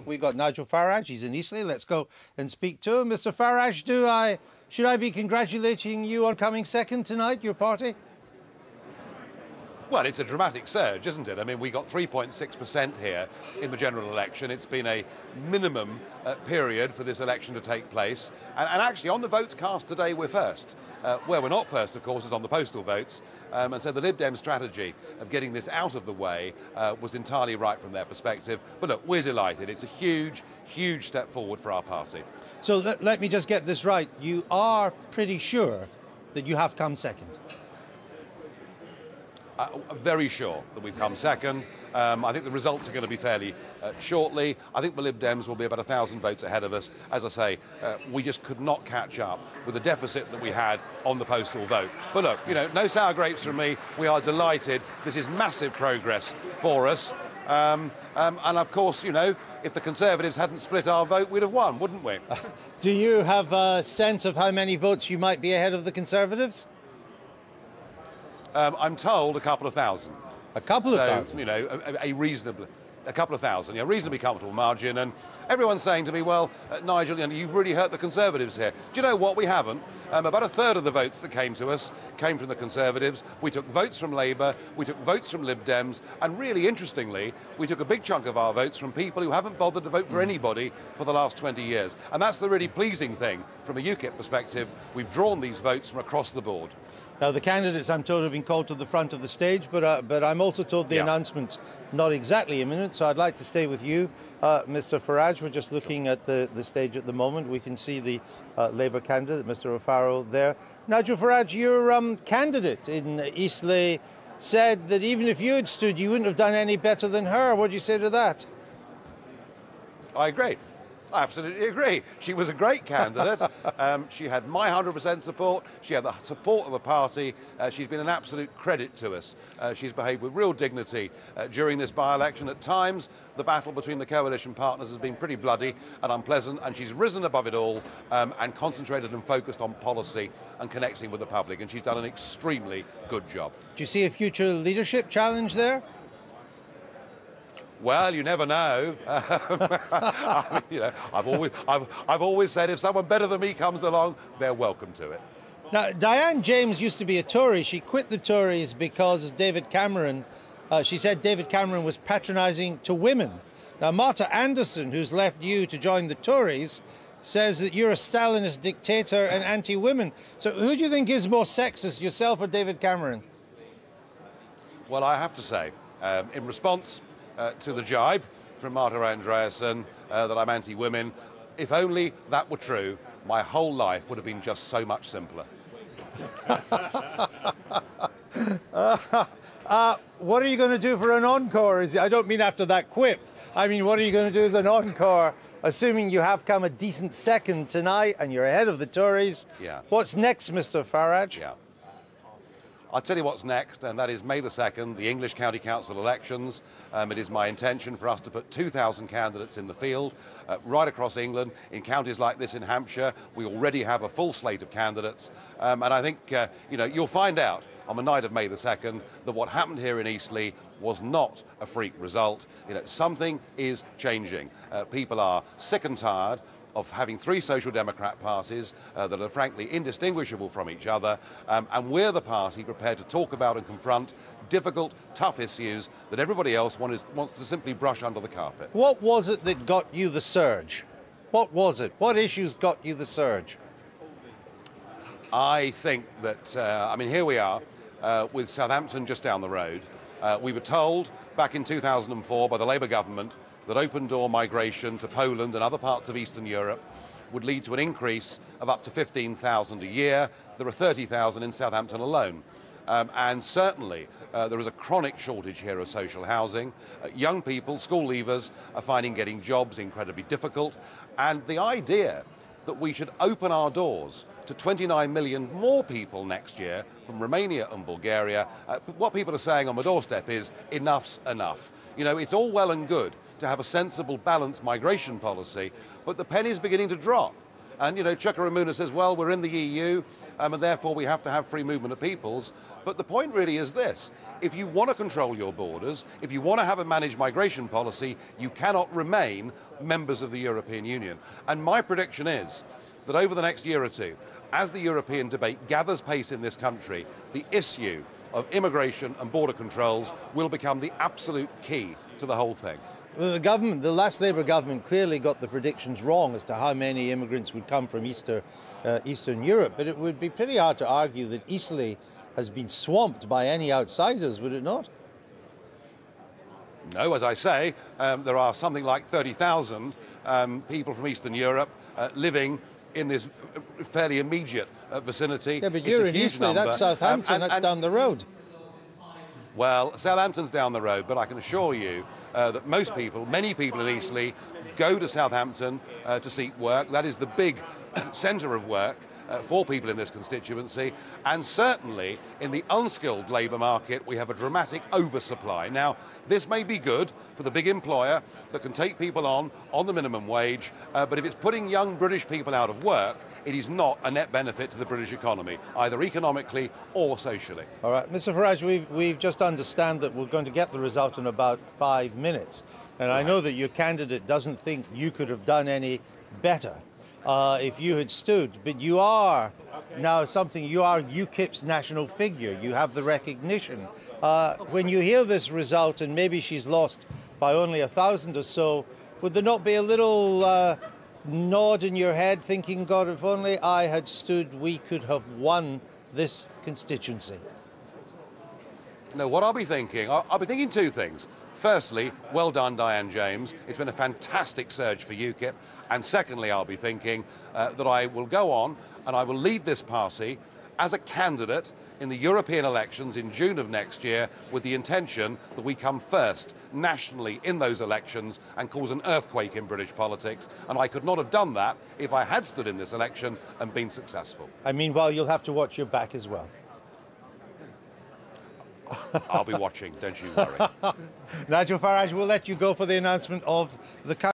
We've got Nigel Farage. He's in Eastleigh. Let's go and speak to him. Mr. Farage, should I be congratulating you on coming second tonight, your party? Well, it's a dramatic surge, isn't it? I mean, we got 3.6% here in the general election. It's been a minimum period for this election to take place. And actually, on the votes cast today, we're first. Where we're not first, of course, is on the postal votes. And so the Lib Dem strategy of getting this out of the way was entirely right from their perspective. But look, we're delighted. It's a huge, huge step forward for our party. So let me just get this right. You are pretty sure that you have come second? Very sure that we've come second. I think the results are going to be fairly shortly. I think the Lib Dems will be about 1,000 votes ahead of us. As I say, we just could not catch up with the deficit that we had on the postal vote. But look, you know, no sour grapes from me. We are delighted. This is massive progress for us. And of course, you know, if the Conservatives hadn't split our vote, we'd have won, wouldn't we? Do you have a sense of how many votes you might be ahead of the Conservatives? I'm told a couple of thousand. A couple of thousand? You know, a couple of thousand, yeah, reasonably comfortable margin. And everyone's saying to me, well, Nigel, you know, you've really hurt the Conservatives here. Do you know what? We haven't. About a third of the votes that came to us came from the Conservatives. We took votes from Labour, we took votes from Lib Dems, and really interestingly, we took a big chunk of our votes from people who haven't bothered to vote for anybody for the last 20 years. And that's the really pleasing thing from a Ukip perspective. We've drawn these votes from across the board. Now, the candidates, I'm told, have been called to the front of the stage, but I'm also told the announcement's not exactly imminent, so I'd like to stay with you, Mr. Farage. We're just looking at the stage at the moment. We can see the Labour candidate, Mr. O'Farrell, there. Nigel Farage, your candidate in Eastleigh said that even if you had stood, you wouldn't have done any better than her. What do you say to that? I agree. I absolutely agree. She was a great candidate. She had my 100% support. She had the support of the party. She's been an absolute credit to us. She's behaved with real dignity during this by-election. At times, the battle between the coalition partners has been pretty bloody and unpleasant, and she's risen above it all and concentrated and focused on policy and connecting with the public, and she's done an extremely good job. Do you see a future leadership challenge there? Well, you never know. I mean, you know, I've always said if someone better than me comes along, they're welcome to it. Now, Diane James used to be a Tory. She quit the Tories because David Cameron, she said David Cameron was patronising to women. Now, Marta Anderson, who's left you to join the Tories, says that you're a Stalinist dictator and anti-women. So who do you think is more sexist, yourself or David Cameron? Well, I have to say, in response to the jibe from Marta Andreasen that I'm anti-women. If only that were true, my whole life would have been just so much simpler. What are you going to do for an encore? I don't mean after that quip. I mean, what are you going to do as an encore, assuming you have come a decent second tonight and you're ahead of the Tories? Yeah. What's next, Mr. Farage? Yeah. I'll tell you what's next, and that is May the 2nd, the English County Council elections. It is my intention for us to put 2,000 candidates in the field right across England. In counties like this in Hampshire, we already have a full slate of candidates. And I think, you know, you'll find out on the night of May the 2nd that what happened here in Eastleigh was not a freak result. You know, something is changing. People are sick and tired of having three Social Democrat parties that are frankly indistinguishable from each other, and we're the party prepared to talk about and confront difficult, tough issues that everybody else wants to simply brush under the carpet. What was it that got you the surge? What was it? What issues got you the surge? I think that, I mean, here we are with Southampton just down the road. We were told back in 2004 by the Labour government that open-door migration to Poland and other parts of Eastern Europe would lead to an increase of up to 15,000 a year. There are 30,000 in Southampton alone. And certainly there is a chronic shortage here of social housing. Young people, school leavers, are finding getting jobs incredibly difficult. And the idea that we should open our doors to 29 million more people next year from Romania and Bulgaria, what people are saying on the doorstep is enough's enough. You know, it's all well and good to have a sensible, balanced migration policy, but the penny's beginning to drop. And, you know, Chuka says, well, we're in the EU, and therefore we have to have free movement of peoples. But the point really is this. If you want to control your borders, if you want to have a managed migration policy, you cannot remain members of the European Union. And my prediction is that over the next year or two, as the European debate gathers pace in this country, the issue of immigration and border controls will become the absolute key to the whole thing. Well, the last Labour government clearly got the predictions wrong as to how many immigrants would come from Eastern Europe, but it would be pretty hard to argue that Eastleigh has been swamped by any outsiders, would it not? No, as I say, there are something like 30,000 people from Eastern Europe living in this fairly immediate vicinity. Yeah, but you're in Eastleigh, that's Southampton, that's down the road. Well, Southampton's down the road, but I can assure you that many people in Eastleigh go to Southampton to seek work. That is the big centre of work for people in this constituency, and certainly in the unskilled labour market we have a dramatic oversupply. Now, this may be good for the big employer that can take people on the minimum wage, but if it's putting young British people out of work, it is not a net benefit to the British economy, either economically or socially. All right, Mr. Farage, we've just understand that we're going to get the result in about 5 minutes, and I know that your candidate doesn't think you could have done any better if you had stood, but you are now you are Ukip's national figure. You have the recognition. When you hear this result, and maybe she's lost by only 1,000 or so, would there not be a little nod in your head thinking, God, if only I had stood, we could have won this constituency? No, what I'll be thinking two things. Firstly, well done, Diane James. It's been a fantastic surge for UKIP. And secondly, I'll be thinking that I will go on and I will lead this party as a candidate in the European elections in June of next year with the intention that we come first nationally in those elections and cause an earthquake in British politics. And I could not have done that if I had stood in this election and been successful. I mean, well, you'll have to watch your back as well. I'll be watching, don't you worry. Nigel Farage, we'll let you go for the announcement of the